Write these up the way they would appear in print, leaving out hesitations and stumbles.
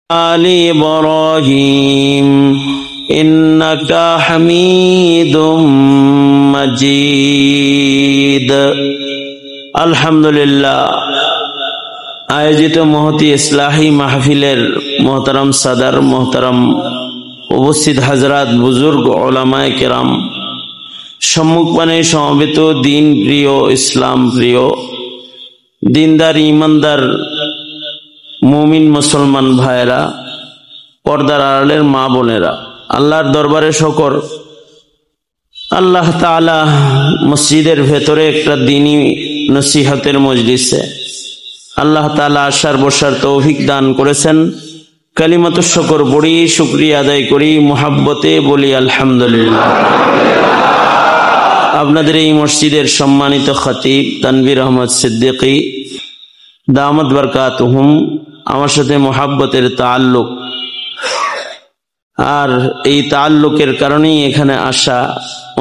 آل إبراهيم إنك حميد مجيد আলহামদুলিল্লাহ। আয়োজিত মহতি ইসলাহি মাহফিলের মোহতারাম সাদার, মোহতারাম উপস্থিত হাজরাত, বুজুর্গ ওলামায়ে কেরাম, সম্মুখপানে সমবেত দিন প্রিয়, ইসলাম প্রিয়, দিনদার ইমানদার মুমিন মুসলমান ভাইরা, পর্দার আড়ালের মা বোনেরা, আল্লাহর দরবারে শকর। আল্লাহ তাআলা মসজিদের ভেতরে একটা দ্বীনী নসিহতের মজলিসে আল্লাহ তাআলা আসার বসার তৌফিক দান করেছেন। কালিমাতুশ শুকর পড়ি, শুকরিয়া আদায় করি, মুহাব্বতে বলি আলহামদুলিল্লাহ। আপনাদের এই মসজিদের সম্মানিত খতিব তানভীর আহমদ সিদ্দিকী দামাত বারকাতুহুম আমার সাথে মুহাব্বতের তাআল্লুক, আর এই তাআল্লুকের কারণেই এখানে আসা।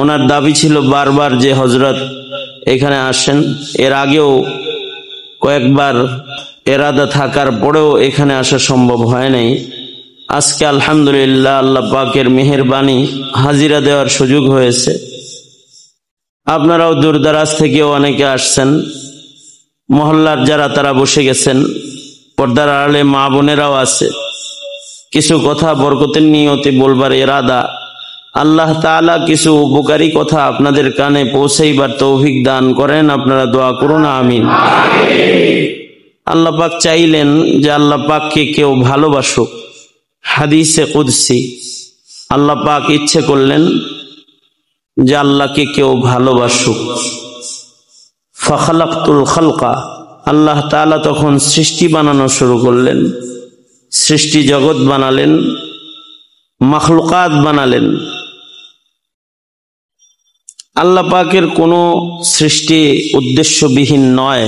ওনার দাবি ছিল বারবার যে হযরত এখানে আসেন। এর আগেও কয়েকবার এরাদা থাকার পরেও এখানে আসা সম্ভব হয় নাই। আজকে আলহামদুলিল্লাহ আল্লাহ পাকের মেহেরবানি হাজিরা দেওয়ার সুযোগ হয়েছে। আপনারাও দূরদারাজ থেকেও অনেকে আসছেন, মহল্লার যারা তারা বসে গেছেন, পর্দার আড়ালে মা বোনেরাও আছে। কিছু কথা বরকতের নিয়তে বলবার এরাদা, আল্লাহ তাআলা কিছু উপকারী কথা আপনাদের কানে পৌঁছাইবার তৌফিক দান করেন। আপনারা দোয়া করুন, আমিন। আল্লাহ পাক চাইলেন যে আল্লাহ পাককে কেউ ভালোবাসুক। হাদিসে কুদসি আল্লাহ পাক ইচ্ছে করলেন যে আল্লাহকে কেউ ভালোবাসুক। ফাখালাকতুল খালকা, আল্লাহ তাআলা তখন সৃষ্টি বানানো শুরু করলেন। সৃষ্টি জগৎ বানালেন, মাখলুকাত বানালেন। আল্লাহ পাকের কোনো সৃষ্টি উদ্দেশ্যবিহীন নয়।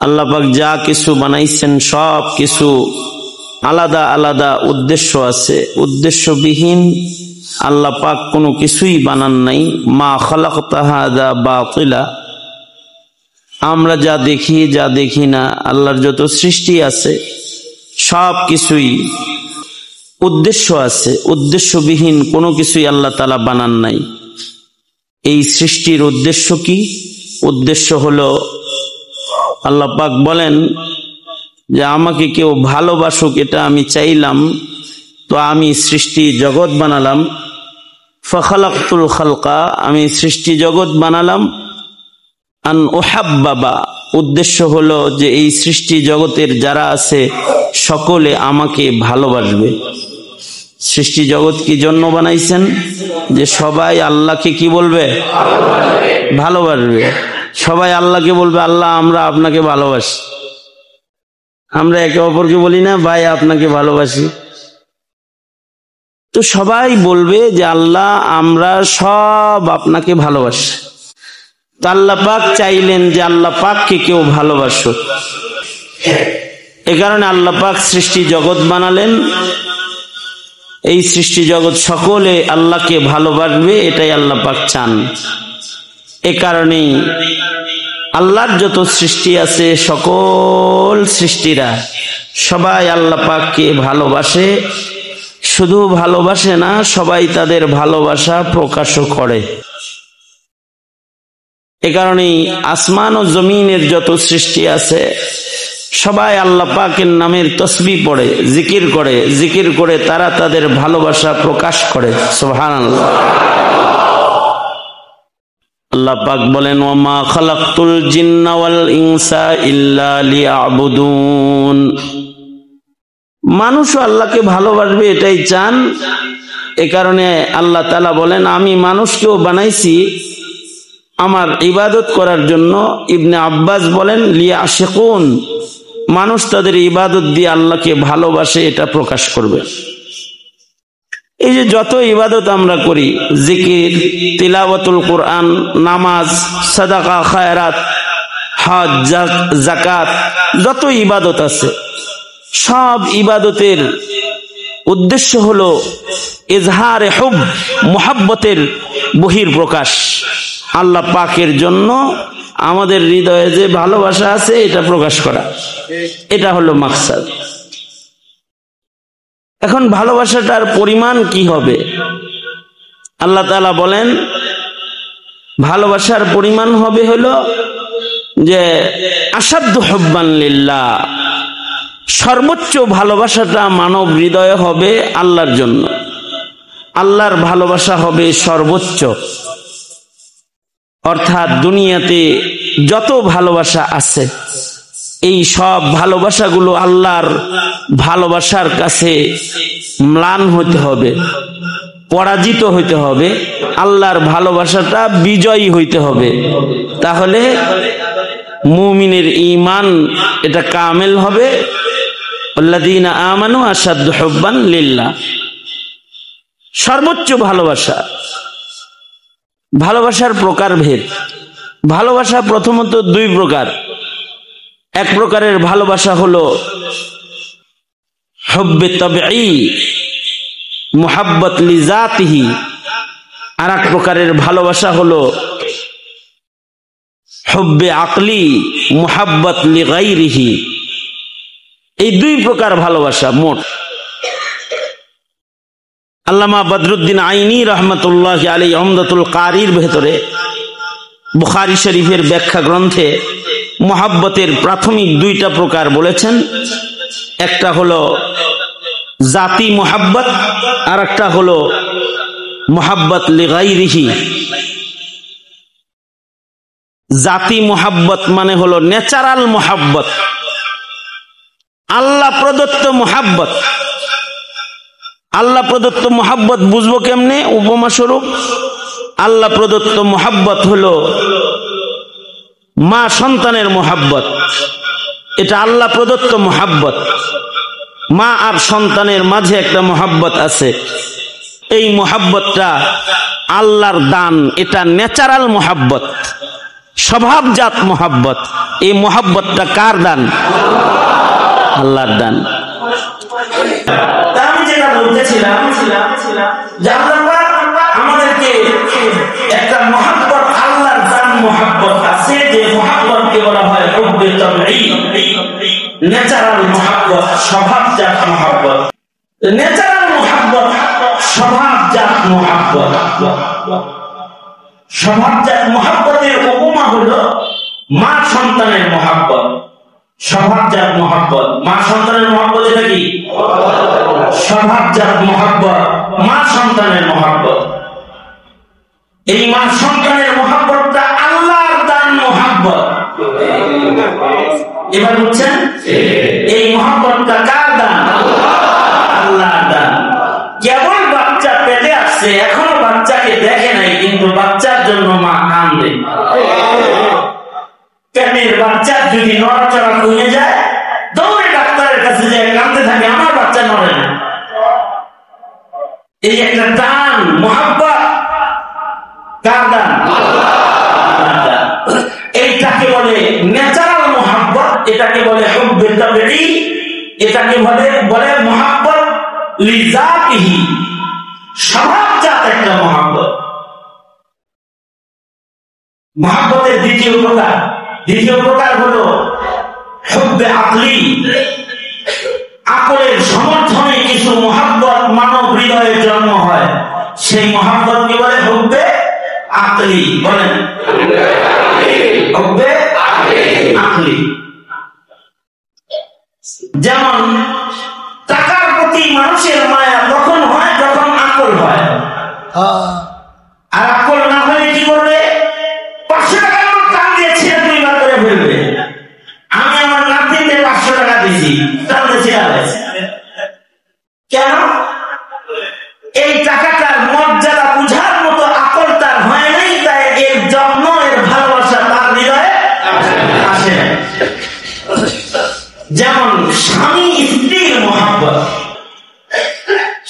আল্লাহ পাক যা কিছু বানাইছেন সব কিছু আলাদা আলাদা উদ্দেশ্য আছে। উদ্দেশ্যবিহীন আল্লাহ পাক কোনো কিছুই বানান নাই। মা খালাকতা হাযা বাতিলা, আমরা যা দেখি যা দেখি না, আল্লাহর যত সৃষ্টি আছে সব কিছুই উদ্দেশ্য আছে। উদ্দেশ্যবিহীন কোনো কিছুই আল্লাহ তাআলা বানান নাই। এই সৃষ্টির উদ্দেশ্য কি? উদ্দেশ্য হলো আল্লাহ পাক বলেন যে আমাকে কেউ ভালোবাসুক, এটা আমি চাইলাম, তো আমি সৃষ্টি জগৎ বানালাম। ফাখালাকতুল খালকা, আমি সৃষ্টি জগৎ বানালাম। আন উহাব্বাবা, উদ্দেশ্য হলো যে এই সৃষ্টি জগতের যারা আছে সকলে আমাকে ভালোবাসবে। সৃষ্টি জগৎ কি জন্য বানাইছেন? যে সবাই আল্লাহকে কি বলবে? ভালোবাসবে। সবাই আল্লাহকে বলবে, আল্লাহ আমরা আপনাকে ভালোবাসি। আমরা একে অপরকে বলি না, ভাই আপনাকে ভালোবাসি। তো সবাই বলবে যে আল্লাহ আমরা সব আপনাকে ভালোবাসি। তো আল্লাহ পাক চাইলেন যে আল্লাহ পাককে কেউ ভালোবাসুক। এ কারণে আল্লাহ পাক সৃষ্টি জগৎ বানালেন। এই সৃষ্টি জগৎ সকলে আল্লাহকে ভালোবাসবে, এটাই আল্লাহ পাক চান। এ কারণেই আল্লাহর যত সৃষ্টি আছে সকল সৃষ্টিরা সবাই আল্লাহ পাককে ভালোবাসে। শুধু ভালোবাসে না, সবাই তাদের ভালোবাসা প্রকাশও করে। এ কারণেই আসমান ও জমিনের যত সৃষ্টি আছে সবাই আল্লাহ পাকের নামের তসবিহ পড়ে, জিকির করে তারা তাদের ভালোবাসা প্রকাশ করে। সুবহানাল্লাহ। আল্লাহ পাক বলেন, ওয়ামা খালাকতুল জিন্না ওয়াল ইনসা ইল্লা লিয়াবুদুন, মানুষও আল্লাহকে ভালোবাসবে এটাই চান। এ কারণে আল্লাহ তাআলা বলেন, আমি মানুষকেও বানাইছি আমার ইবাদত করার জন্য। ইবনে আব্বাস বলেন, লিয়াশিকুন, মানুষ তাদের ইবাদত দিয়ে আল্লাহকে ভালোবাসে এটা প্রকাশ করবে। এই যে যত ইবাদত আমরা করি, জিকির, তিলাওয়াতুল কোরআন, নামাজ, সাদাকা, খায়রাত, হজ, যাকাত, যত ইবাদত আছে সব ইবাদতের উদ্দেশ্য হলো ইজহারে হুব, মুহাব্বতের বহির প্রকাশ। আল্লাহ পাকের জন্য আমাদের হৃদয়ে যে ভালোবাসা আছে এটা প্রকাশ করা, এটা হলো মাকসাদ। এখন ভালোবাসাটার পরিমাণ কি হবে? আল্লাহ তাআলা বলেন ভালোবাসার পরিমাণ হবে হলো যে আসাদ্দু হুব্বান লিল্লাহ, সর্বোচ্চ ভালোবাসাটা মানব হৃদয়ে হবে আল্লাহর জন্য। আল্লাহর ভালোবাসা হবে সর্বোচ্চ। অর্থাৎ দুনিয়াতে যত ভালোবাসা আছে এই সব ভালোবাসাগুলো আল্লাহর ভালোবাসার কাছে ম্লান হতে হবে, পরাজিত হইতে হবে, আল্লাহর ভালোবাসাটা বিজয়ী হইতে হবে। তাহলে মুমিনের ঈমান এটা কামেল হবে। আল্লাযীনা আমানু আশাদ্দু হুব্বান লিল্লাহ, সর্বোচ্চ ভালোবাসা। ভালোবাসার প্রকারভেদ। ভালোবাসা প্রথমত দুই প্রকার। এক প্রকারের ভালোবাসা হলো হুব্বে তাবঈ, মুহাব্বত লিজাতিহি। আর এক প্রকারের ভালোবাসা হলো হুব্বে আকলি, মুহাব্বত লিগাইরিহি। এই দুই প্রকার ভালোবাসা মোট। আল্লামা বদরুদ্দিন আইনি রহমতুল্লাহি আলাইহি উমদাতুল কারির ভেতরে বুখারী শরীফের ব্যাখ্যা গ্রন্থে মুহাব্বতের প্রাথমিক দুইটা প্রকার বলেছেন। একটা হলো জাতি মুহাব্বত, আর একটা হলো মুহাব্বত লিগাইরিহি। জাতি মুহাব্বত মানে হলো ন্যাচারাল মুহাব্বত, আল্লাহ প্রদত্ত মুহাব্বত। আল্লাহ প্রদত্ত মুহাব্বত বুঝবো কেমনে? উপমা স্বরূপ আল্লাহ প্রদত্ত মুহাব্বত হলো মা সন্তানের মুহাব্বত। এটা আল্লাহ প্রদত্ত মুহাব্বত। মা আর সন্তানের মাঝে একটা মুহাব্বত আছে, এই মুহাব্বতটা আল্লাহর দান। এটা ন্যাচারাল মুহাব্বত, স্বভাবজাত মুহাব্বত। এই মুহাব্বতটা কার দান? আল্লাহর দান। আমি যেটা বলতেছিলাম যে আল্লাহ আমাদেরকে একটা মুহাব্বত, আল্লাহর দান মুহাব্বত আছে, যে মুহাব্বতকে বলা হয় হুব্বে তাবঈ, ন্যাচারাল মুহাব্বত, স্বভাবজাত মুহাব্বত। ন্যাচারাল মুহাব্বত, স্বভাবজাত মুহাব্বত। স্বভাবজাত মুহাব্বতের উপমা হলো মা সন্তানের মুহাব্বত। স্বভাবজাত মুহাব্বত, মা সন্তানের মুহাব্বত এটা কি? স্বভাবজাত মুহাব্বত, মা সন্তানের মুহাব্বত। এই মা সন্তানের মুহাব্বতটা আল্লাহর দান মুহাব্বত। এবার বুঝছেন? এই মুহাব্বতটা কার দান? আল্লাহর দান। কেবল বাচ্চা পেটে আসছে, এখনো বাচ্চাকে দেখে নাই, কিন্তু বাচ্চার জন্য মা কাঁদে। পেটের বাচ্চা যদি নড়াচড়া কমে যায়, দৌড়ে ডাক্তারের কাছে যায়, কাঁদতে থাকে, আমার বাচ্চা নড়ে না। এই একটা দান মুহাব্বত, কার দান? আল্লাহর দান। এইটাকে বলে ন্যাচারাল মুহাব্বত, এটাকে বলে হুব্বে তাবঈ, এটাকে বলে মুহাব্বত লিজাতিহি, স্বভাবজাত একটা মুহাব্বত। মুহাব্বতের দ্বিতীয় প্রকার হলো হুব্বে আকলি। আকলের সমর্থনে কিছু মুহাব্বত মানব হৃদয়ে জন্ম হয়, সেই মুহাব্বতকে বলে হুব্বে আকলি। বলেন হুব্বে আকলি। যেমন টাকার প্রতি মানুষের মায়া তখন হয় যখন আকল হয়, আর আকল না হলে কি করবে? 500 টাকা টান দিয়েছে, 2 বার করে ফেলবে। আমি আমার নাতিকে 500 টাকা দিয়েছি, টান দিয়েছি। কেন? এই টাকাটার মর্যাদা বুঝার মতো আকল তার হয় নাই, তাই এর যত্ন, এর ভালোবাসা তার হৃদয়ে আসে না। যেমন স্বামী স্ত্রীর মুহাব্বত,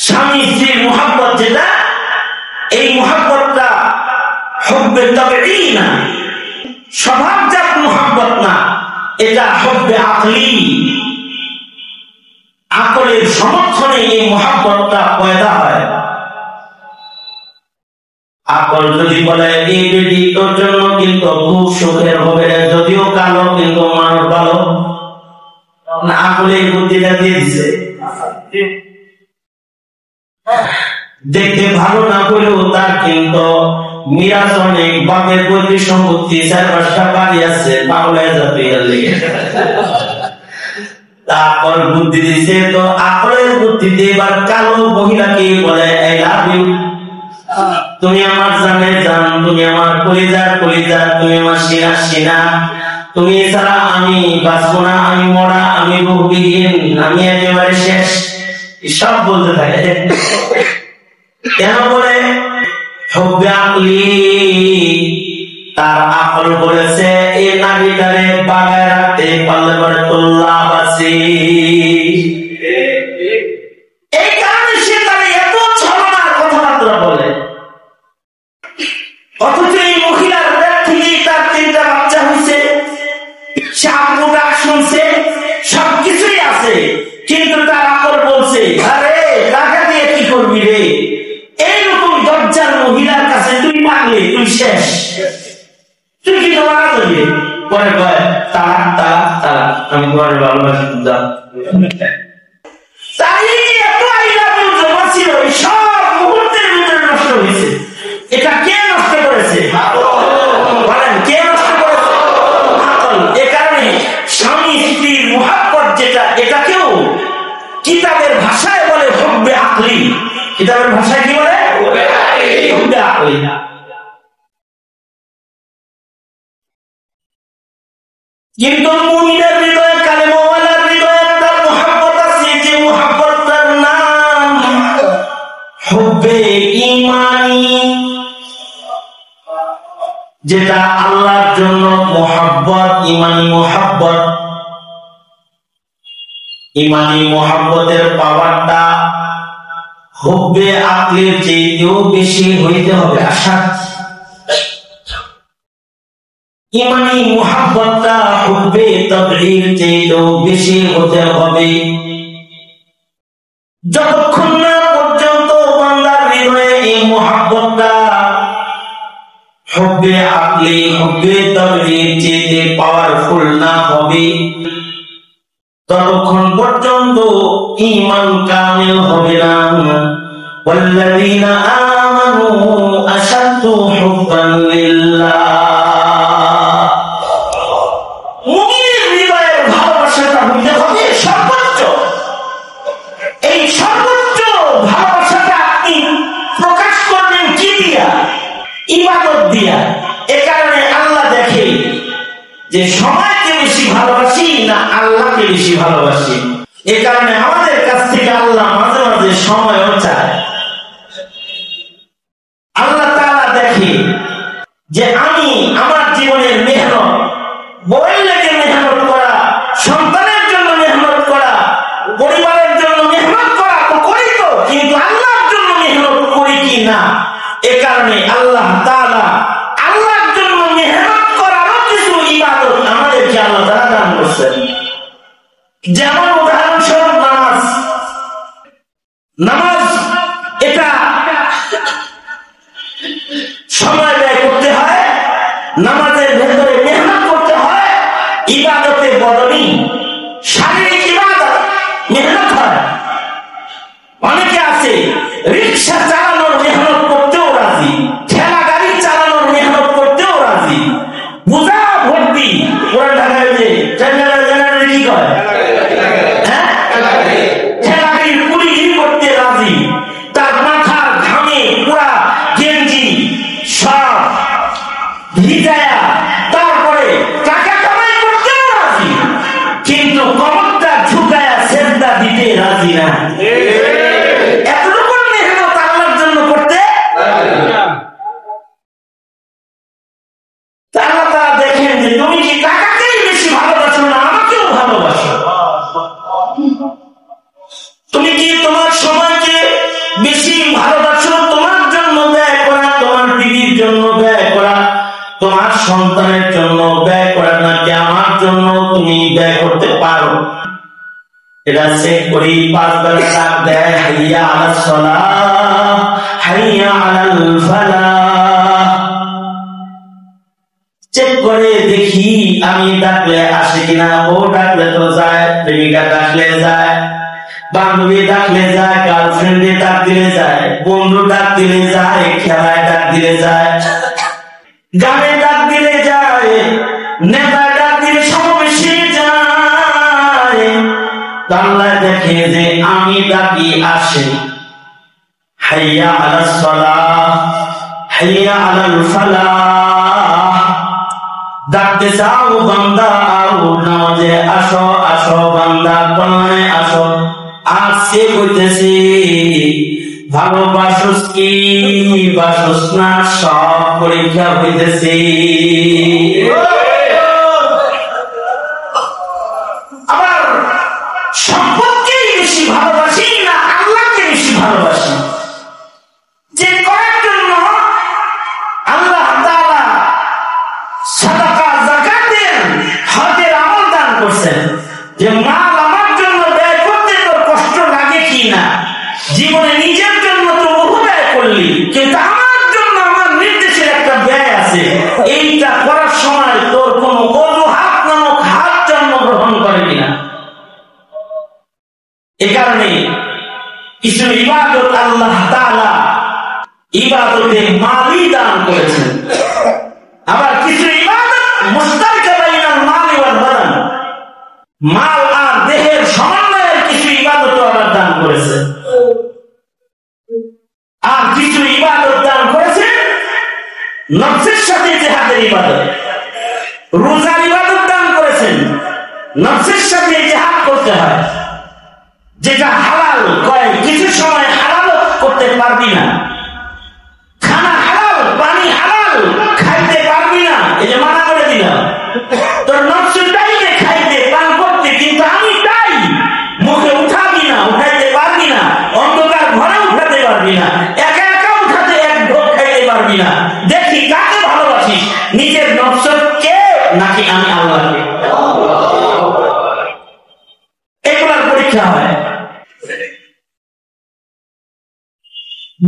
স্বামী স্ত্রীর মুহাব্বত যেটা, এই মুহাব্বতটা হুব্বে তাবঈ না, স্বভাবজাত মুহাব্বত না, এটা হুব্বে আকলি। আকলের সমর্থনে এই মুহাব্বতটা পয়দা হয়। আকল যদি বলে এই বেটি তোর জন্য কিন্তু খুব সুখের হবে, যদিও কালো কিন্তু মানুষ ভালো, আকলে বুদ্ধিটা দিয়ে দিছে। দেখতে ভালো না হলেও তার কিন্তু মিরাজ অনেক, বাপের বৈধ সম্পত্তি, 4-5টা বাড়ি আছে, পাগলা যাবে তারপর বুদ্ধি দিচ্ছে, তো আকলের বুদ্ধিতে এবার কালো মহিলাকে বলে আই লাভ ইউ, তুমি আমার জানের জান, তুমি আমার কলিজার কলিজা, তুমি আমার সিনার সিনা, তুমি ছাড়া আমি বাঁচবো না, আমি মরা, আমি রূপবিহীন, আমি একেবারে শেষ, সব বলতে থাকে। কেন বলে? হুব্বে আকলি, তার আকল বলেছে এই নারীটারে বাগায় রাখতে পারলে পরে তো লাভ আছে। এই কারণে সে তার এত ছলনার কথাবার্তা বলে। অথচ এই মহিলার পেট থেকেই তার 3টা বাচ্চা হয়েছে, সে আব্বু ডাক শুনছে, সবকিছুই আছে, কিন্তু তার আকল বলছে আরে টাকা দিয়ে কি করবি রে, এইরকম দরজার মহিলার কাছে তুই পাগলি, তুই শেষ, তুই কি মারা যাবি। পরে কয় তালাক তালাক তালাক, আমি ঘরে ভালোবাসি যা। তাই এত আই লাভ ইউ জমা ছিল, সব মুহূর্তের ভিতরে নষ্ট হয়েছে। এটা কে নষ্ট করেছে? বলেন কে নষ্ট করেছে? আকল। এ কারণে স্বামী স্ত্রীর মুহাব্বত যেটা, এটাকেও কিতাবের ভাষায় বলে হুব্বে আকলি। কিতাবের ভাষায় কি বলে? হুব্বে আকলি। কিন্তু মুমিনের হৃদয়ে, কালেমাওয়ালার হৃদয়ে একটা মুহাব্বত আছে, যে মুহাব্বতটার নাম হুব্বে ঈমানি, যেটা আল্লাহর জন্য মুহাব্বত, ঈমানি মুহাব্বত। ঈমানি মুহাব্বতের পাওয়ারটা হুব্বে আকলির চেয়েও বেশি হইতে হবে। আশা ঈমানি মুহাব্বতটা হুব্বে তাবঈর চেয়েও বেশি হতে হবে। যতক্ষণ না পর্যন্ত বান্দার হৃদয়ে এই মুহাব্বতটা হুব্বে আকলি, হুব্বে তাবঈর চেয়ে পাওয়ারফুল না হবে, ততক্ষণ পর্যন্ত ঈমান কামিল হবে না। ওয়াল্লাযীনা আমানু আশাদ্দু হুব্বান লিল্লাহ, মুমিনের হৃদয়ের ভালোবাসাটা হইতে হবে সর্বোচ্চ। এই সর্বোচ্চ ভালোবাসাটা আপনি প্রকাশ করবেন কি দিয়া? ইবাদত দিয়া। এ কারণে আল্লাহ দেখে যে সময়কে বেশি ভালোবাসি না আল্লাহকে বেশি ভালোবাসি। এ কারণে আমাদের কাছ থেকে আল্লাহ মাঝে মাঝে সময়ও চায়। আল্লাহ তাআলা দেখে যে আমি আমার জীবনের মেহনত, বইয়ের লেগে মেহনত করা, সন্তানের জন্য মেহনত করা, পরিবারের জন্য মেহনত করা তো করি, তো কিন্তু আল্লাহর জন্য মেহনত করি কি না, এ কারণে আল্লাহ তাআলা আল্লাহর জন্য মেহনত করারও কিছু ইবাদত আমাদেরকে আল্লাহ তাআলা দান করছেন। যেমন উদাহরণস্বরূপ নামাজ। নামাজ এটা সময় ব্যয় করতে হয়, নামাজের ভেতরে মেহনত করতে হয়, ইবাদতে বদনি শারীরিক ইবাদত মেহনত হয়। অনেকে আছে রিকশা চালানোর মেহনত করতেও রাজি, ঠেলা গাড়ি চালানোর মেহনত করতেও রাজি, বুঝা ভর্তি পুরা ঢাকায় যে জেনারেল কি কয়, হ্যাঁ, ঠেলা গাড়ির পুলিশ করতে রাজি, তার মাথার ঘামে পুরা গেঞ্জি সব ভিজায়া তারপরে টাকা কামাই করতেও রাজি, কিন্তু কমরটা ঝুঁকায়া সেজদা দিতে রাজি না। এতটুকু মেহনত আল্লাহর জন্য করতে আল্লাহ তাআলা দেখেন যে তুমি কি টাকাকেই বেশি ভালোবাসো না আমাকেও ভালোবাসো? তুমি কি তোমার সময়কে বেশি ভালোবাসো তোমার জন্য ব্যয় করা, তোমার বিবির জন্য ব্যয় করা, তোমার সন্তানের জন্য ব্যয় করা, নাকি আমার জন্য তুমি ব্যয় করতে পারো? এটা চেক করি। 5 বেলা ডাক দেয় হাইয়া আলাস সালাহ, হাইয়া আলাল ফালাহ, চেক করে দেখি আমি ডাকলে আসে কিনা। ও ডাকলে তো যায়, প্রেমিকা ডাকলে যায়, বান্ধবী ডাকলে যায়, গার্লফ্রেন্ডে ডাক দিলে যায়, বন্ধু ডাক দিলে যায়, খেলায় ডাক দিলে যায়, গানে ডাক দিলে যায়, নেতা ডাক দিলে সমাবেশে যায়। আল্লাহ দেখে যে আমি ডাকি আসে, হাইয়া আলাস সালাহ, হাইয়া আলাল ফালাহ। ডাকতে চাও বান্দা আও নামাজে আসো, আসো বান্দা কল্যাণে আসো। আজকে কইতেছি ভালোবাসস কি বাসস না, সব পরীক্ষা হইতেছি। আবার সম্পদকে বেশি ভালোবাসি না আল্লাহকে বেশি ভালোবাসি? যে করার জন্য আল্লাহ তাআলা সাদাকা যাকাত দেন, হজের আমল দান করছেন, যে মাল আমার জন্য ব্যয় করতে তোর কষ্ট লাগে কি না? জীবনে নিজের জন্য তো বহু ব্যয় করলি, কিন্তু আমার জন্য আমার নির্দেশের একটা ব্যয় আছে, এইটা করার সময় তোর কোন অজুহাত নামক হাত জন্মগ্রহণ করে কিনা? এ কারণে কিছু ইবাদত আল্লাহ তাআলা ইবাদতে মালি দান করেছেন, আবার কিছু ইবাদত মুশতারিকা বাইনাল মালি ওয়াল বাদান, মাল আর দেহের সমন্বয়ের কিছু ইবাদত আল্লাহ দান করেছেন। আর কিছু ইবাদত দান করেছেন নফসের সাথে জিহাদের ইবাদত, রোজার ইবাদত দান করেছেন, নফসের সাথে জিহাদ করতে হয়। যেটা হালাল কয় কিছু সময় হালাল করতে পারবি না, খানা হালাল, পানি হালাল, খাইতে পারবি না, এই যে মানা করে দিলাম। তোর নফস চাইবে খাইতে পান করতে, কিন্তু আমি তাই মুখে উঠাবি না, উঠাইতে পারবি না, অন্ধকার ঘরে উঠাতে পারবি না, একা একা উঠাতে এক ঢোক খাইতে পারবি না। দেখি কাকে ভালোবাসিস, নিজের নফসকে নাকি আমি আল্লাহকে? এগুলার পরীক্ষা হয়।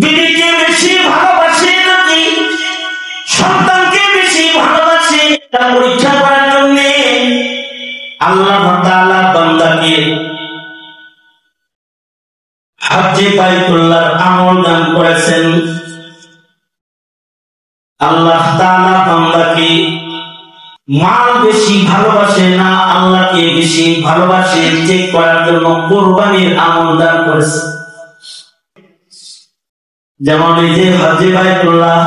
বিবিকে বেশি ভালোবাসে নাকি সন্তানকে বেশি ভালোবাসে, তা পরীক্ষা করার জন্য আল্লাহ তাআলা বান্দাকে হজ্জে বাইতুল্লাহর আমল দান করেছেন। আল্লাহ তাআলা বান্দাকে মাল বেশি ভালোবাসে না আল্লাহকে বেশি ভালোবাসে, চেক করার জন্য কুরবানির আমল দান করেছে। যেমন এই যে হজ্জে বাইতুল্লাহ,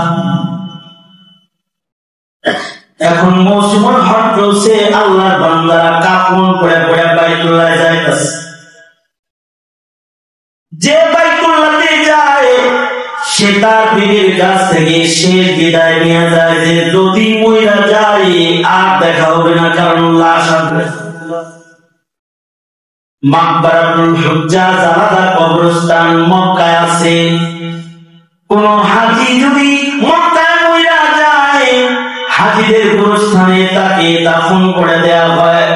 এখন মৌসুমুল হজ চলছে, আল্লাহর বান্দারা কাফন পরে পরে বাইতুল্লাহ যাইতেছে। যে বাইতুল্লাহতে যায় সে তার বিবির কাছ থেকে শেষ বিদায় নিয়ে যায়, যে যদি মইরা যায় আর দেখা হবে না, কারণ লাশ আসবে। মাকবারাতুল হুজ্জাজ আলাদা কবরস্থান মক্কায় আছে। কোন হাজি যদি মক্কায় মইরা যায়, হাজিদের গোরস্থানে তাকে দাফন করে দেওয়া হয়।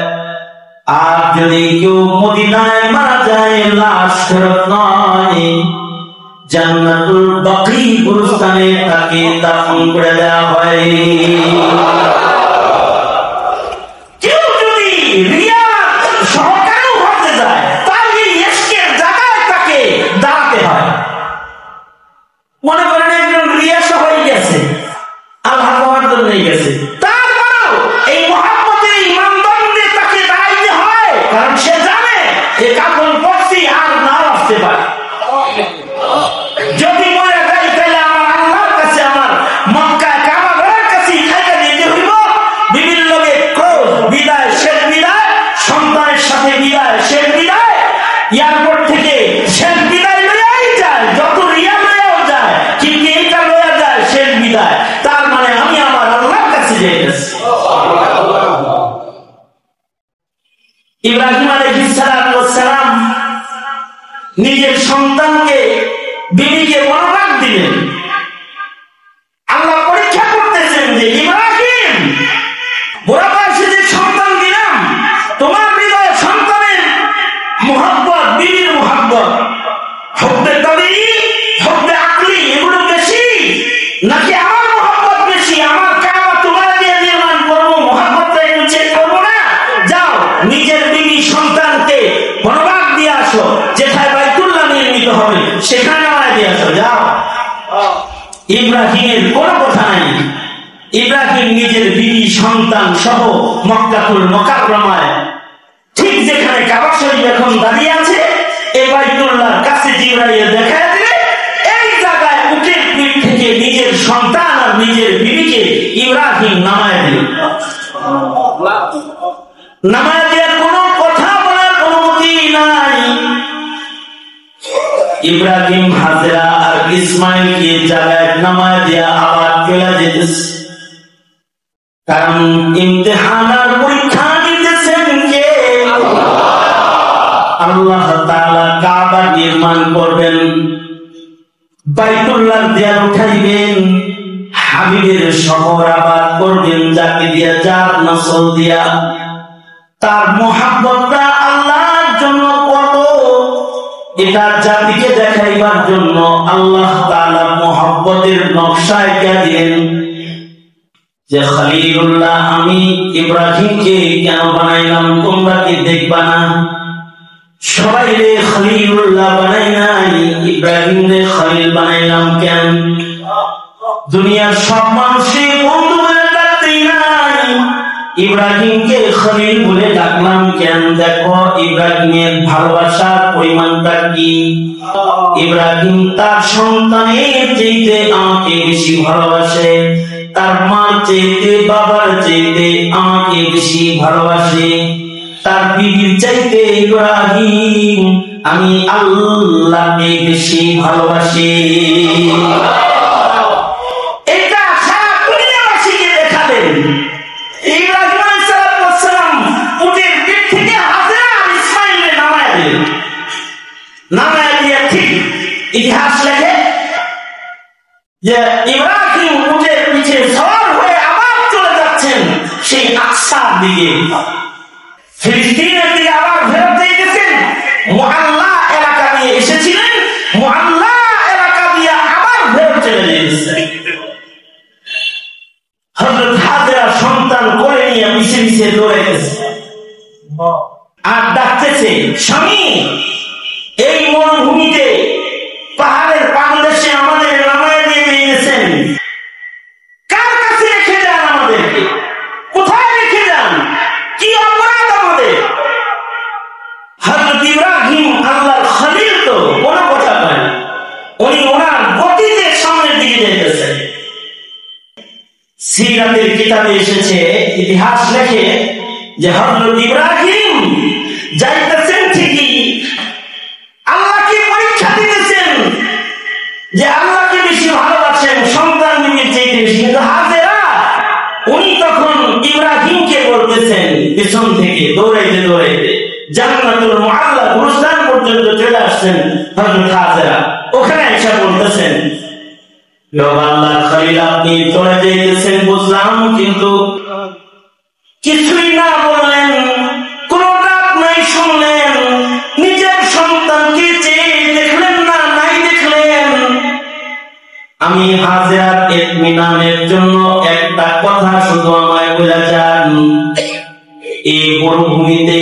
আর যদি কেউ মদিনায় মারা যায়, লাশ ফেরত নয়, জান্নাতুল বাকি গোরস্থানে তাকে দাফন করে দেওয়া হয়। কেউ যদি রিয়া সহকারেও হতে যায়, তাহলে ইশকের জায়গায় তাকে দাঁড়াতে হয়। মনে করেন একজন রিয়া হয়ে গেছে, আল্লাহ পাওয়ার জন্য গেছে, তারপরেও এই মুহাম্মদের ইমানদারদের তাকে দাঁড়াইতে হয়, কারণ সে জানে যে কাফন পড়ছি আর নাও আসতে পারে। যদি মরে যাই তাহলে আমার আল্লাহর কাছে, আমার মক্কা কাবা ঘরের কাছে খাইতে দিতে হইব। বিভিন্ন লোকে ক্রোধ বিদায়, শেষ বিদায়, সন্তানের সাথে বিদায়, শেষ বিদায়, এয়ারপোর্ট থেকে শেষ বিদায় লইয়াই যায়, যত রিয়া লইয়াও যায়, কিন্তু এইটা লইয়া যায় শেষ বিদায়। তার মানে আমি আমার আল্লাহর কাছে যাইতেছি। ইব্রাহিম আলাইহিস সালাম নিজের সন্তানকে, বিবিকে বরবাদ দিলেন। আল্লাহ পরীক্ষা করতেছেন যে ইব্রাহিম, বরাবর যে সন্তান দিলাম, তোমার হৃদয়ে সন্তানের মুহাব্বত, বিবির মুহাব্বত, হব্বে তবি, হব্বে আকলি, এগুলো বেশি নাকি আমার মুহাব্বত বেশি? আমার কাবা তোমার দিয়ে নির্মাণ করবো, মুহাব্বতটা একটু চেক করবো না? যাও নিজের বিবি সন্তানকে বরবাদ দিয়ে আসো। যেখানে বাইতুল্লাহ নির্মিত হবে সেখানে নামায় দিয়ে আসো, যাও। ইব্রাহিমের কোনো কথা নাই। ইব্রাহিম নিজের বিবি সন্তান সহ মক্কাতুল মুকাররমায়, ঠিক যেখানে কাবা শরীফ এখন দাঁড়িয়ে আছে, এই বাইতুল্লাহর কাছে জিবরাইল দেখায় দিলে এই জায়গায় উটের পিঠ থেকে নিজের সন্তান আর নিজের বিবিকে ইব্রাহিম নামায় দিল। নামায় দেওয়ার কোনো কথা বলার অনুমতি নাই। ইব্রাহিম হাজেরা আর ইসমাইলকে জায়গায় নামায় দেয়া আবার চলে যেতেছে, কারণ ইমতিহানার পরীক্ষা দিতেছেন কে? আল্লাহ তাআলা কাবা নির্মাণ করবেন, বাইতুল্লাহর দেয়াল উঠাইবেন, হাবিবের শহর আবাদ করবেন, যাকে দিয়া যার নসল দিয়া। তার মুহাব্বতটা আল্লাহর জন্য কত, এটা জাতিকে দেখাইবার জন্য আল্লাহ তাআলা মুহাব্বতের নকশা এঁকে দিলেন যে খলিলুল্লাহ আমি ইব্রাহিমকে কেন বানাইলাম, তোমরা কি দেখবা না? সবাই রে খলিলুল্লাহ বানাই নাই, ইব্রাহিম রে খলিল বানাইলাম কেন? দুনিয়ার সব মানুষই বন্ধু বলে ডাকতেই নাই, ইব্রাহিমকে খলিল বলে ডাকলাম কেন? দেখো ইব্রাহিমের ভালোবাসার পরিমাণটা কি। ইব্রাহিম তার সন্তানের চাইতে আমাকে বেশি ভালোবাসে, তার মার চাইতে বাবার চাইতে আমাকে বেশি ভালোবাসে, তার বিবির চাইতে ইব্রাহিম আমি আল্লাহকে বেশি ভালোবাসি। এটা সারা দুনিয়াবাসীকে দেখাবেন। ইব্রাহিম আলাইহিস সালাম উটের পিঠ থেকে হাজেরা আর ইসমাইলকে নামায় দিলেন। নামায় দিয়ে ঠিক ইতিহাস লেখে যে ইব্রাহিম উটের পিঠে সওয়ার হয়ে আবার চলে যাচ্ছেন সেই আকসার দিকে, ফিলিস্তিনের দিকে আবার ফেরত দিয়েছেন। মুআল্লা এলাকা দিয়ে এসেছিলেন, মুআল্লা এলাকা দিয়ে আবার ফেরত চলে গিয়েছেন। হযরত হাজেরা সন্তান কোলে নিয়ে মিছে মিছে দৌড়াইতেছে আর ডাকতেছে, স্বামী এই মরুভূমিতে পাহাড়ের পাদদেশে আমাদের নামায় দিয়ে দিয়েছেন, কার কাছে রেখে যান? আমাদেরকে কোথায় রেখে যান? কি অপরাধ আমাদের? হযরত ইব্রাহিম আল্লাহর খলিল তো কোনো কথা কয় না, উনি ওনার গতিতে সামনের দিকে যাইতেছেন। সিরাতের কিতাবে এসেছে, ইতিহাস লেখে যে হযরত ইব্রাহিম যাইতেছেন ঠিকই, আল্লাহকে পরীক্ষা দিতেছেন যে আল্লাহকে বেশি ভালোবাসেন সন্তান বিবির চাইতে বেশি, কিন্তু হাজেরা উনি তখন ইব্রাহিমকে বলতেছেন পিছন থেকে দৌড়াইতে দৌড়াইতে জান্নাতুল মুআল্লা গুরুস্থান পর্যন্ত চলে আসছেন হযরত হাজেরা। ওখানে এসে বলতেছেন, আল্লাহর খলিল আপনি চলে যেতেছেন বুঝলাম, কিন্তু কিছুই না বললেন, কোন ডাক নাই শুনলেন, নিজের সন্তানকে চেয়ে দেখলেন না, নাই দেখলেন। আমি হাজেরার ইতমিনানের জন্য একটা কথা শুধু আমায় বলে যান, এই মরুভূমিতে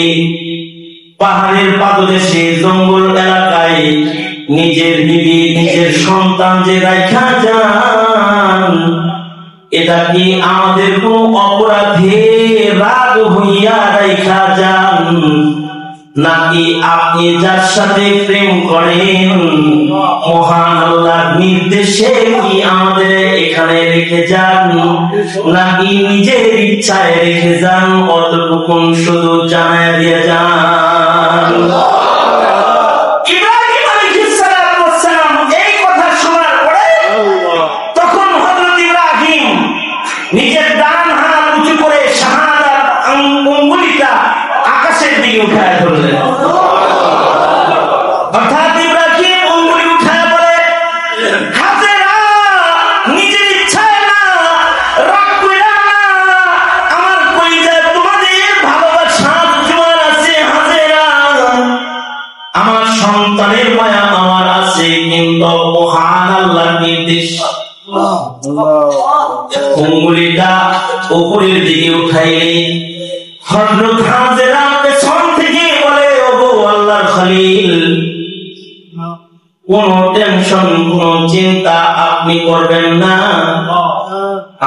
পাহাড়ের পাদদেশে জঙ্গল এলাকায় নিজের বিবি নিজের সন্তান যে রাইখা যান, এটা কি আমাদের কোন অপরাধে রাগ হইয়া রাইখা যান, নাকি আপনি যার সাথে প্রেম করেন মহান আল্লাহর নির্দেশে কি আমাদের এখানে রেখে যান, নাকি নিজের ইচ্ছায় রেখে যান? অতটুকু শুধু জানায় দিয়ে যান। ইব্রাহিম আলাইহিস সালাম এই কথা শোনার পরে তখন হযরত ইব্রাহিম নিজের ডান হাত উঁচু করে শাহাদাত আঙ্গুলিটা আকাশের দিকে উঠায় ধরলেন। অর্থাৎ ইব্রাহিম আঙ্গুলি উঠায় বলে, হাজেরা নিজের ইচ্ছায় না, রাগ কইরা না, আমার কলিজায় তোমাদের ভালোবাসার জোয়ার আছে হাজেরা, আমার সন্তানের মায়া আমার আছে, কিন্তু মহান আল্লাহর নির্দেশ। আঙ্গুলিটা উপরের দিকে উঠাইলে হযরত হাজেরা পেছন থেকে বলে, ওগো আল্লাহর খলিল কোনো টেনশন, কোনো চিন্তা আপনি করবেন না।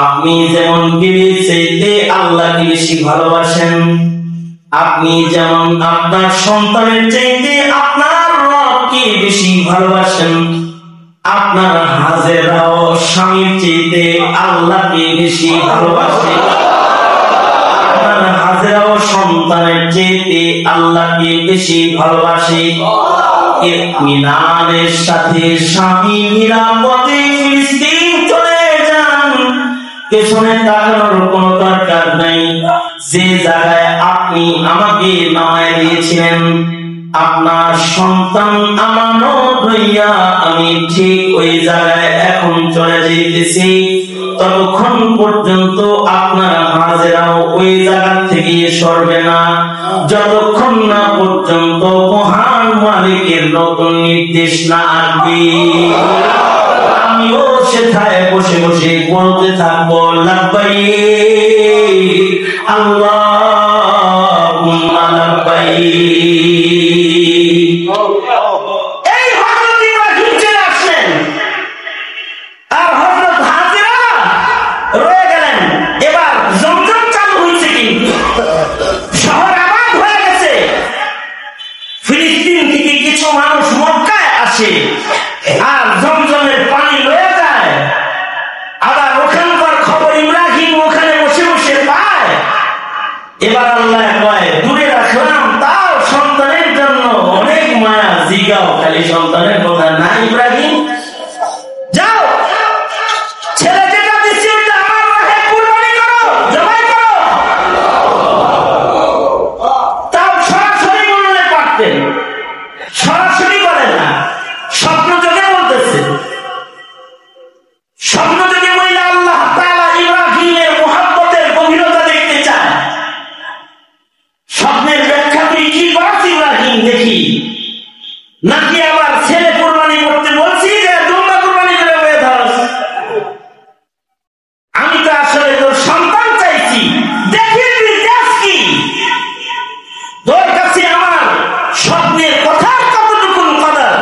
আপনি যেমন বিবির চাইতে আল্লাহকে বেশি ভালোবাসেন, আপনি যেমন আপনার সন্তানের চাইতে আপনার রবকে বেশি ভালোবাসেন, আপনার হাজেরাও স্বামীর চাইতে আল্লাহকে বেশি ভালোবাসে, আপনার হাজেরাও সন্তানের চাইতে আল্লাহকে বেশি ভালোবাসে। ইত্মিনানের সাথে স্বামী নিরাপদে ফিলিস্তিন চলে যান, পেছনে তাকানোর কোনো দরকার নাই। যে জায়গায় আপনি আমাকে নামায় দিয়েছিলেন, আপনার সন্তান আমানত হইয়া আমি ঠিক ওই জায়গায় এখন চলে যেতেছি। ততক্ষণ পর্যন্ত আপনার হাজেরাও ওই জায়গা থেকে সরবে না, যতক্ষণ না পর্যন্ত মহান মালিকের নতুন নির্দেশ না আসবে। আমিও সেখানে বসে বসে বলতে থাকবো লাব্বাইক আল্লাহুম্মা লাব্বাইক। এই হযরত ইব্রাহিম চলে আসলেন আর হযরত হাজেরা রয়ে গেলেন। এবার জমজম চালু হয়েছে, কিন্তু শহর আবাদ হয়ে গেছে। ফিলিস্তিন থেকে কিছু মানুষ মক্কায় আসে আর জমজমের পানি লয়ে যায়। আবার ওখানকার খবর ইব্রাহিম ওখানে বসে বসে পায়। এবার আল্লাহ কয় দূরে রাখলাম, তাও সন্তানের জন্য অনেক মায়া, জিগাও খালি সন্তানের কথা না। ইব্রাহিম যাও, ছেলে যেটা দিচ্ছি ওটা আমার রাহে কুরবানি করো, জবাই করো। তাও সরাসরি বললে পারতেন, সরাসরি বলে না, স্বপ্ন যোগে বলতেছে। স্বপ্ন যোগে বললে আল্লাহ তাআলা ইব্রাহিমের মুহাব্বতের গভীরতা দেখতে চায়। স্বপ্নের ব্যাখ্যা তুই কি করছ ইব্রাহিম দেখি, নাকি আবার ছেলে কুরবানি করতে বলছি যে দুম্বা কুরবানি করে হয়ে ধরস? আমি তো আসলে তোর সন্তান চাইছি, দেখি তুই দেখ কি। তোর কাছে আমার স্বপ্নের কথার কতটুকু কদর,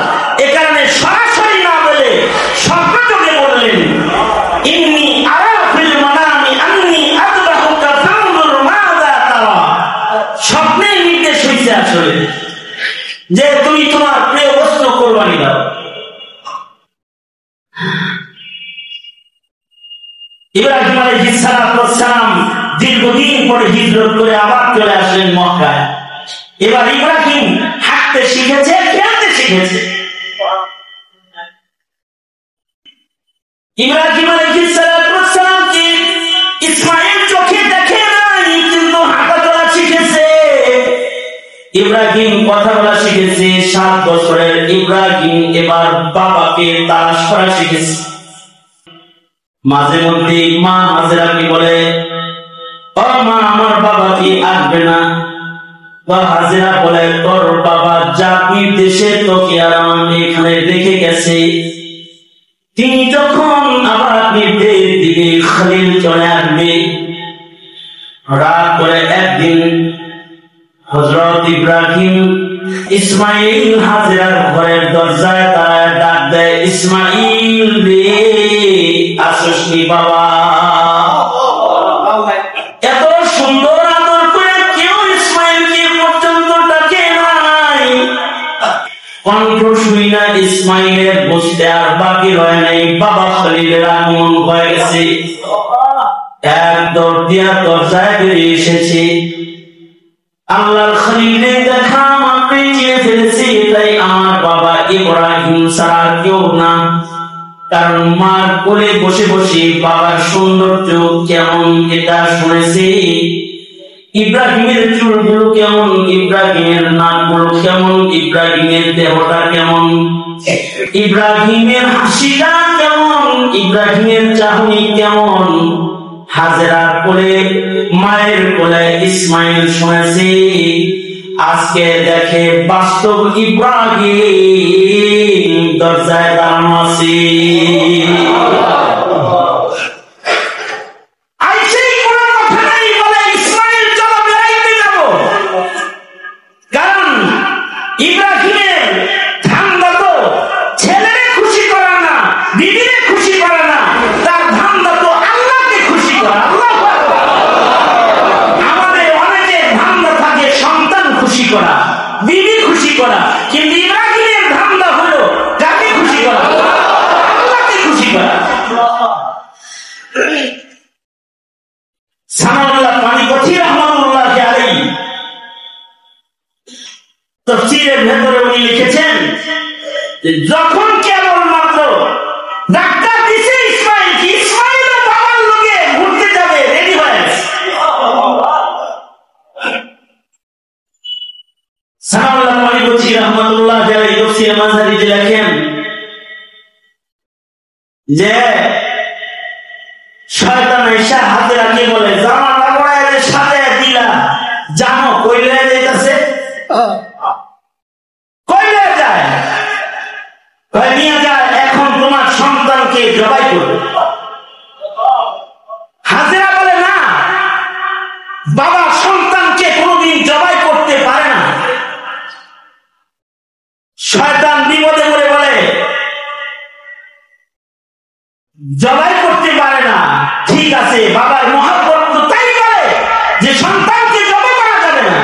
এ কারণে সরাসরি না বলে স্বপ্ন যোগে বললেন ইন্নী আরা ফিল মানামি আন্নী আযবাহুকা ফানজুর মাযা তারা। স্বপ্নের নির্দেশ হইছে আসলে যে তুমি তোমার প্রিয় বস্তু কুরবানি দাও। ইব্রাহিম আলাইহিস সালাম দীর্ঘদিন পরে হিজরত করে আবার চলে আসলেন মক্কায়। এবার ইব্রাহিম হাঁটতে শিখেছে, খেলতে শিখেছে। ইব্রাহিম আলাইহিস সালামকে ইসমাঈল চোখে দেখে নাই, কিন্তু হাঁটা চলা শিখেছে। ইব্রাহিম কথা বলা শিখেছে। 7 বছরের ইব্রাহিম এবার বাবাকে তালাশ করা শিখেছে। মাঝে মধ্যে মা হাজেরাকে বলে, ও মা, আমার বাবা কি আসবে না? হাজেরা বলে, তোর বাবা জাতির দেশে তোকে আর আমি এখানে রেখে গেছে। তিনি যখন আবার নির্দেশ দিবে খলিল চলে আসবে। রাত করে একদিন হযরত ইব্রাহিম ইসমাঈল হাজেরার ঘরের দরজায় তারা ডাক দেয়, ইসমাঈল রে, আসসনি বাবা। এত সুন্দর আদর করে কেউ ইসমাঈলকে পর্যন্ত ডাকে নাই। কণ্ঠ শুই না ইসমাঈলের বসতে আর বাকি রয় নাই, বাবা খলিলের আগমন হয়ে গেছে। এক দৌড় দিয়া দরজায় বেরিয়ে এসেছে। আল্লাহর খলিলের দেখা মাত্র চিনে ফেলেছে, তাই আমার বাবা ইব্রাহিম ছাড়া কেউ না। কারণ মার কোলে বসে বসে বাবার সৌন্দর্য কেমন এটা শুনেছে। ইব্রাহিমের চুলগুলো কেমন, ইব্রাহিমের নাকগুলো কেমন, ইব্রাহিমের দেহটা কেমন, ইব্রাহিমের হাসিটা কেমন, ইব্রাহিমের চাহনি কেমন। হাজেরার কোলে, মায়ের কোলে ইসমাঈল শুনেছে। আজকে দেখে বাস্তব ইব্রাহিম দরজায় দাঁড়ানো আছে। কারণ ইব্রাহিমের ধান্দা তো ছেলে পানিপথী রাহমাতুল্লাহ আলাইহি তাফসীরের ভেতরে উনি লিখেছেন যে যখন কেবলমাত্র ডাক্তার দিছে ইসমাইল কি ইসমাইল বাবার লগে ঘুরতে যাবে রেডি হয়ে সানাউল্লাহ পানিপথী রাহমাতুল্লাহ আলাইহি তাফসীর মাযহারি লেখেন যে শয়তান এসে হাজেরাকে বলে জামা কাপড়ে সাজায় দিলা জানো কইলে যাইতাছে কইলে যায় কই নিয়ে যায় এখন তোমার সন্তানকে জবাই করবে হাজেরা বলে না বাবা সন্তানকে কোনোদিন জবাই করতে পারে না শয়তান বিপদে পড়ে বলে জবাই করতে পারে না ঠিক আছে বাবার মহব্বত তো তাই বলে যে সন্তানকে জবাই করা যাবে না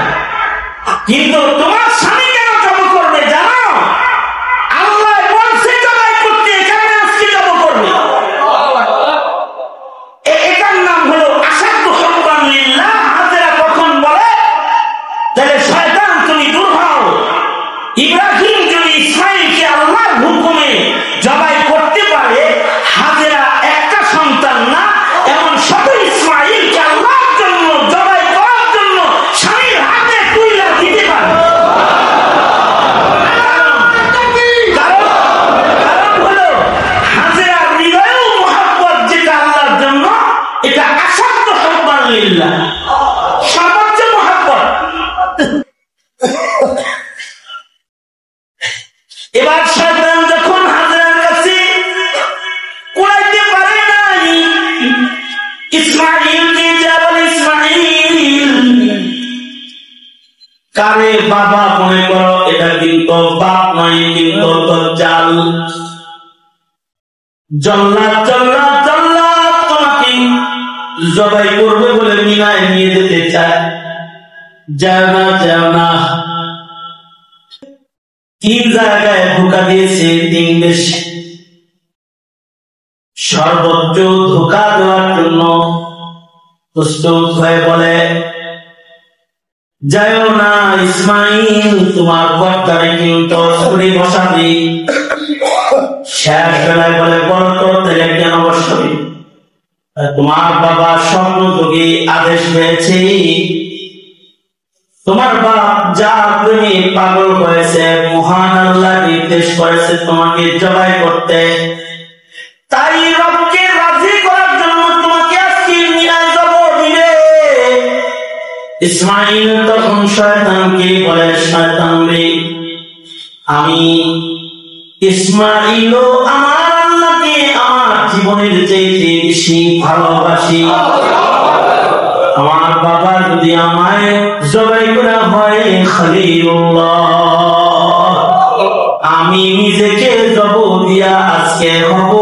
কিন্তু তোমার স্বামী কেন জবাই করবে জানো আল্লাহ বলছে জবাই করতে এখানে আজকে জবাই করবে এটার নাম হলো আসাদু হুব্বান লিল্লাহ হাজেরা কখন বলে তাহলে শয়তান তুমি দূর হও ইব্রাহিম যদি ইসমাঈলকে আল্লাহর হুকুমে জবাই করতে পারে হাজেরা একটা সন্তান না এমন শত ইসমাঈলকে আল্লাহর জন্য জবাই করার জন্য স্বামীর হাতে তুইলা দিতে পারে কারণ হলো হাজেরা হৃদয়েও মুহাব্বত যেটা আল্লাহর জন্য এটা আসাদ্দু হুব্বান লিল্লাহ সর্বোচ্চ মুহাব্বত এবার শয়তান যখন হাজেরার কাছে কুড়াইতে পারে নাই ইসমাঈলকে যা বলে ইসমাঈল কারে বাবা মনে করো এটা কিন্তু বাপ নয় কিন্তু দজ্জাল জল্লাদ জল্লাদ জল্লাদ তোমাকে জবাই করবে বলে মিনায় নিয়ে যেতে চায় যাও না যাও না তিন জায়গায় ধোকা দিয়েছে তিন দেশ সর্বোচ্চ ধোকা দেওয়ার জন্য প্রস্তুত হয়ে বলে যাও না ইসমাঈল তোমার বক্তারে কিন্তু ছুরি বসাবি শেষ বেলায় বলে বড় করতে কেন বসাবি তোমার বাবা স্বপ্ন যোগে আদেশ পেয়েছে তোমার বাপ যা প্রেমে পাগল হয়েছে মহান আল্লাহ নির্দেশ করেছে তোমাকে জবাই করতে তাই রবকে রাজি করার জন্য তোমাকে আজকে নিয়ে যাব দিবে ইসমাঈল তখন শয়তানকে বলে শয়তান রে আমি ইসমাঈল আমার আল্লাহকে আমার জীবনের চাইতে বেশি ভালোবাসি আমার বাবা যদি আমায় জবাই করা হয় খলিলুল্লাহ আমি নিজেকে জব দিয়া আজকে হব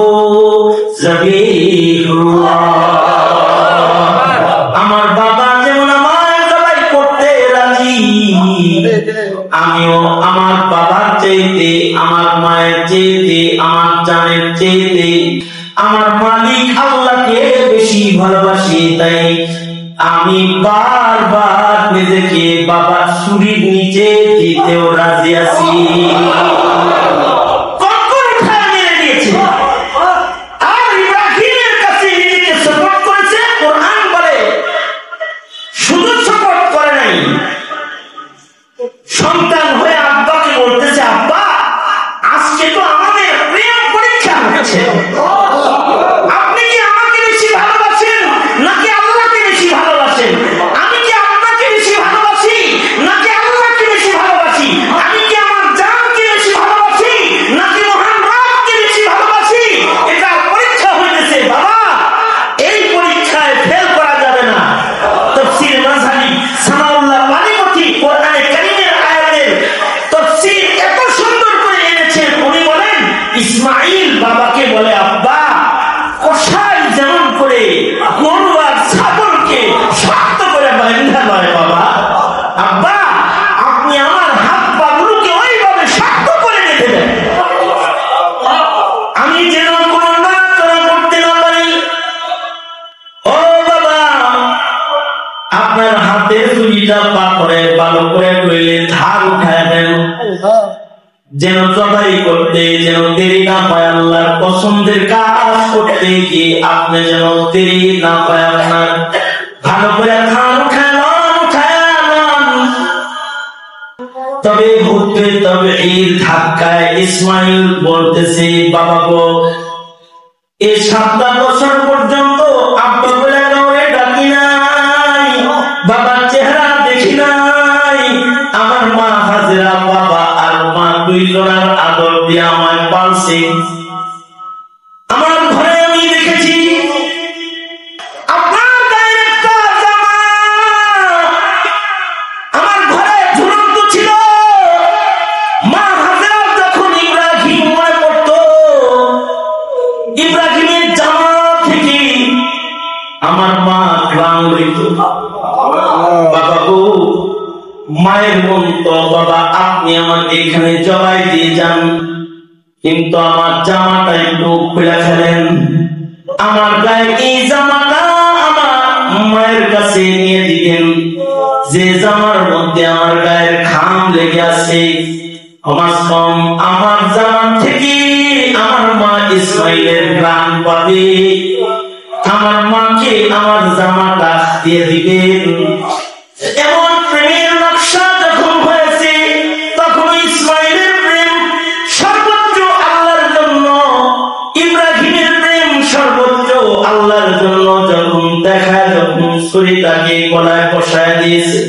জবিহুল্লাহ আমার বাবা যেমন আমায় জবাই করতে রাজি আমিও আমার বাবার চাইতে আমার মায়ের চাইতে আমার জানের চাইতে আমার মালিক আল্লাহকে বেশি ভালোবাসি তাই আমি বারবার নিজেকে বাবার ছুরির নিচে দিতেও রাজি আছি আর ইব্রাহিমের কাছে নিজেকে সাপোর্ট করেছে কোরআন বলে শুধু সাপোর্ট করে নাই সন্তান হয়ে আব্বাকে বলতেছে আব্বা আজকে তো আমাদের প্রেম পরীক্ষা হচ্ছে আপনি কি আমাকে বেশি ভালোবাসেন নাকি আল্লাহকে বেশি ভালোবাসেন আমি কি আপনাকে বেশি ভালোবাসি নাকি আল্লাহকে বেশি ভালোবাসি আমি কি আমার জানকে বেশি ভালোবাসি নাকি মহান রবকে বেশি ভালোবাসি এটা পরীক্ষা হইতেছে বাবা এই পরীক্ষায় ফেল করা যাবে না তাফসীর মাযহারি সানাউল্লাহ পানিপথী কোরআনে কারীমের আয়াতের তাফসীর এত সুন্দর করে এনেছেন উনি বলেন ইসমাঈল বাবাকে বলে আব্বা কষাই যেমন করে গরু আর ছাগলকে শক্ত করে বাঁধা নয় বাবা আব্বা আপনি আমার হাত পা গুলোকে ওইভাবে শক্ত করে রেখে দেন আমি যেন কোনো নাড়াচাড়া করতে না পারি ও বাবা আপনার যেন জবাই করতে যেন দেরি না পায়, আল্লাহর পছন্দের কাজ করতে গিয়ে আপনি যেন দেরি না পায়। আপনার ভালো করে খান খান, তবে ঘুরতে তবে এই ধাক্কায় ইসমাইল বলতেছে, বাবা গো, এই 7 বছর পর্যন্ত আব্বা বলে কাউরে ডাকি নাই, বাবার চেহারা দেখি নাই। আমার মা হাজেরা বাবা আর মা দুইজনের আদর দিয়ে আমায় পালছে। আমার ঘরে আমি দেখেছি আপনার গায়ের একটা জামা আমার ঘরে ঝুলন্ত ছিল। মা হাজেরা যখন ইব্রাহিম মনে পড়তো, ইব্রাহিমের জামা থেকে আমার মা গ্রাম লইত। বাবা গো, মায়ের মন তো বাবা আপনি আমাকে এখানে জবাই দিয়ে যান, কিন্তু আমার জামাটা একটু খুলে ফেলেন। আমার গায়ে এই জামাটা আমার মায়ের কাছে নিয়ে দিবেন, যে জামার মধ্যে আমার গায়ের ঘাম লেগে আছে। আমার জামান থেকে আমার মা ইসমাইলের গ্রাম পাবে। আমার মাকে আমার জামাটা দিয়ে দিবেন। এমন প্রেমের নকশা যখন হয়েছে, তখন ইসমাইলের প্রেম সর্বোচ্চ আল্লাহর জন্য, ইব্রাহিমের প্রেম সর্বোচ্চ আল্লাহর জন্য যখন দেখা, যখন ছুরিটাকে গলায় বসায় দিয়েছে,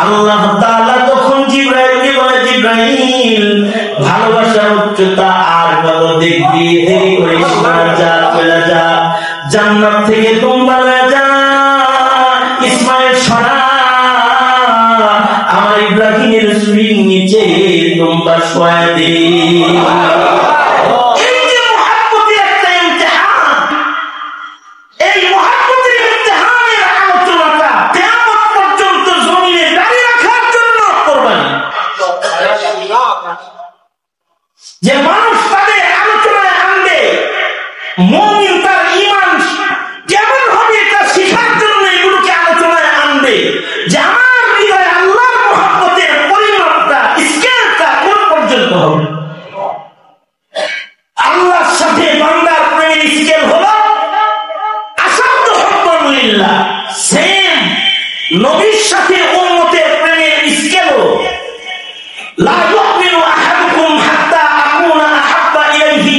আল্লাহ তাআলা তখন জিবরাইলকে বলে, জিবরাইল, ভালোবাসার উচ্চতা আর কত দেখবি, দেরি করিস না, যা চলে যা, জান্নাত থেকে তোমরা যা, ইসমাইল সরা, আমার ইব্রাহিমের ছুরির নিচে তোমরা শোয়া দে। এই যে মুহাব্বতের একটা ইমতিহান, এই মুহাব্বতের ইমতিহানের আলোচনাটা কিয়ামত পর্যন্ত জমিনে দাঁড়িয়ে রাখার জন্য কোরবানি। যে মানুষ তাদের আলোচনায় আনবে, মুমিন তার ঈমান কেমন হবে এটা শেখার জন্য এগুলোকে আলোচনায় আনবে, যে আমার হৃদয়ে আল্লাহর মুহাব্বতের পরিমাপটা, স্কেলটা কোন পর্যন্ত হবে। আল্লাহর সাথে বান্দার প্রেমের স্কেল হলো আসাদ্দ হুব্বুন লিল্লাহ, সেম নবীর সাথে উম্মতের প্রেমের স্কেল লা ইউমিনু আহাদুকুম হাত্তা আকুনা আহাব্বা ইলাইহি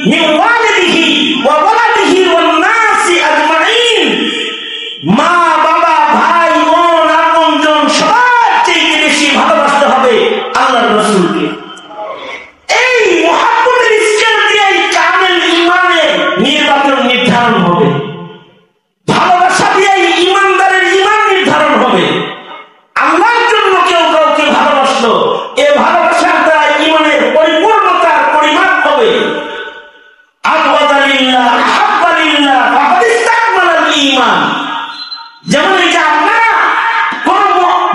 মিন ওয়ালিদিহি ওয়া ওয়ালাদিহি ওয়ান নাসি আজমাইন। মা বাবা ভাই বোন আপনজন সবার চেয়ে বেশি ভালোবাসতে হবে আল্লাহর রাসূলকে। এই মুহাব্বতের স্কেল দিয়ে কামেল ঈমানের নির্বাচন নির্ধারণ হবে, ভালোবাসা দিয়ে ঈমানদারের ঈমান নির্ধারণ হবে। আল্লাহর জন্য কেউ কাউকে ভালোবাসলো, এ ভালোবাসার দ্বারা ঈমানের পরিপূর্ণতার পরিমাপ হবে। আবগাদালিল্লাহ আহাব্বালিল্লাহ ফাকাদ ইসতাকমালাল ঈমান। যেমন এই যে আপনারা কোন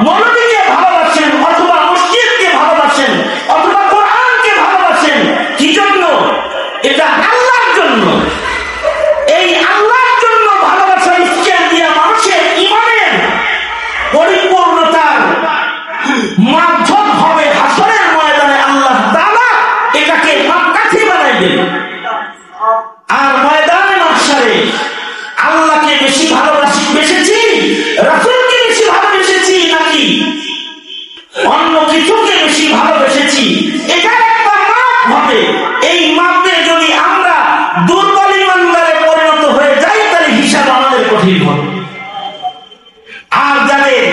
মৌলবীকে ভালোবাসেন, অথবা মসজিদকে ভালোবাসেন, অথবা কোরআনকে ভালোবাসেন, কি জন্য? এটা আল্লাহর জন্য। এই আল্লাহর জন্য ভালোবাসার স্কেল দিয়ে মানুষের ঈমানের পরিপূর্ণতার মাধ্যম হবে হাসরের ময়দানে আল্লাহ তাআলা এটাকে মাপকাঠি বানাইবেন। আর ময়দানে মাহশারে আল্লাহকে বেশি বেসেছি, রাসূলকে বেশি ভালোবেসেছি, নাকি অন্য কিছুকে বেশি ভালোবেসেছি, এটা একটা মাপ হবে। এই মাপে যদি আমরা দুর্বল ঈমানদারে পরিণত হয়ে যাই, তাহলে হিসাব আমাদের কঠিন হবে। আর যাদের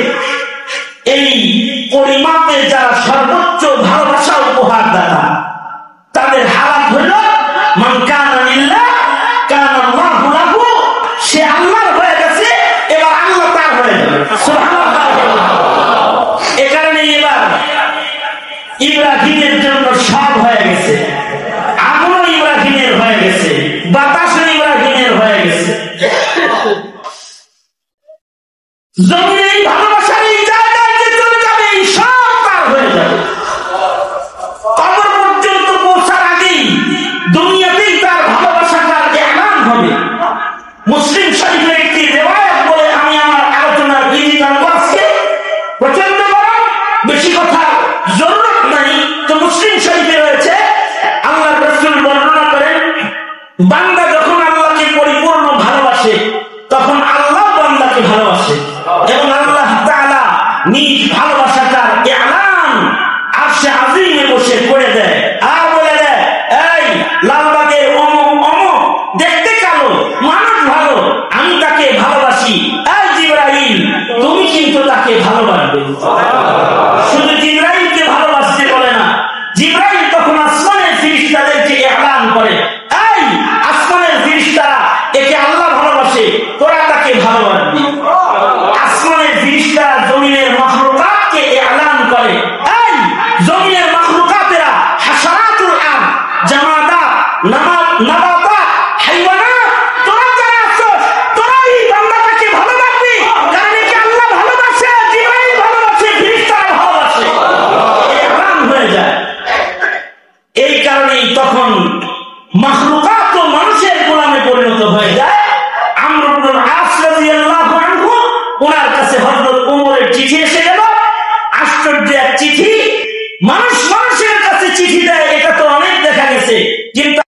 এই পরিমাপে যারা সর্বোচ্চ ভালোবাসা উপহার দাতা, তাদের হালাত হইল মান কানা লিল্লাহ কানা আল্লাহু লাহু। সে আল্লাহর হয়ে গেছে, এবার আল্লাহ তার হয়ে যাবে। সুবহানাল্লাহ। এ কারণে এবার ইব্রাহিমের জন্য সব হয়ে গেছে, আগুনও ইব্রাহিমের হয়ে গেছে, বাতাসও ইব্রাহিমের হয়ে গেছে। জমিনে ভালোবাসার এই জায়গায় যে চলে যাবে, সব তার হয়ে যাবে। কবর পর্যন্ত পৌঁছার আগেই দুনিয়াতেই তার ভালোবাসাটার এলান হবে। মুসলিম শরীফের একটি রিওয়ায়াত বলে আমি আমার আলোচনার বিধি জানবো আজকে। প্রচন্ড গরম, বেশি কথা জরুরত নাই, তো মুসলিম শরীফে রয়েছে বান্দা যখন আল্লাহকে পরিপূর্ণ ভালোবাসে তখন আল্লাহ বান্দাকে ভালোবাসে এবং আল্লাহ তাআলা নিজ ভালোবাসাটার ইলান আরশে আজিমে বসে করে দেয় আর বলে দেয়, এই লালবাগের অমুক অমুক দেখতে কালো, মানুষ ভালো, আমি তাকে ভালোবাসি। এই জিবরাইল, তুমি কিন্তু তাকে ভালোবাসবে। শুধু জিবরাইলকে ভালোবাসতে বলে না, জিবরাইল তখন আসমানের ফেরেশতাদেরকে ইলান করে, এই আসমানের ফেরেশতারা একে আল্লাহ ভালোবাসে, তোরা তাকে ভালোবাসবি। আসমানের ফেরেশতারা জমিনের মাখলুকাতকে ইলান করে, এই জমিনের মাখলুকাতেরা হাশারাতুল আরদ, জামাদাত, নাবাতাত, হাইওয়ানাত, তোরা যারা আছিস তোরা এই বান্দাটাকে ভালোবাসবি, কারণ একে আল্লাহ ভালোবাসে, জিবরাইল ভালোবাসে, ফেরেশতারা ভালোবাসে। ইলান হয়ে যায়। এই কারণেই তখন মাখলুকাত ও মানুষের গোলামে পরিণত হয়ে যায়। আমর ইবনুল আস রাদিয়াল্লাহু আনহু, ওনার কাছে হযরত ওমরের চিঠি এসে গেল। আশ্চর্য এক চিঠি। মানুষ মানুষের কাছে চিঠি দেয়, এটা তো অনেক দেখা গেছে, কিন্তু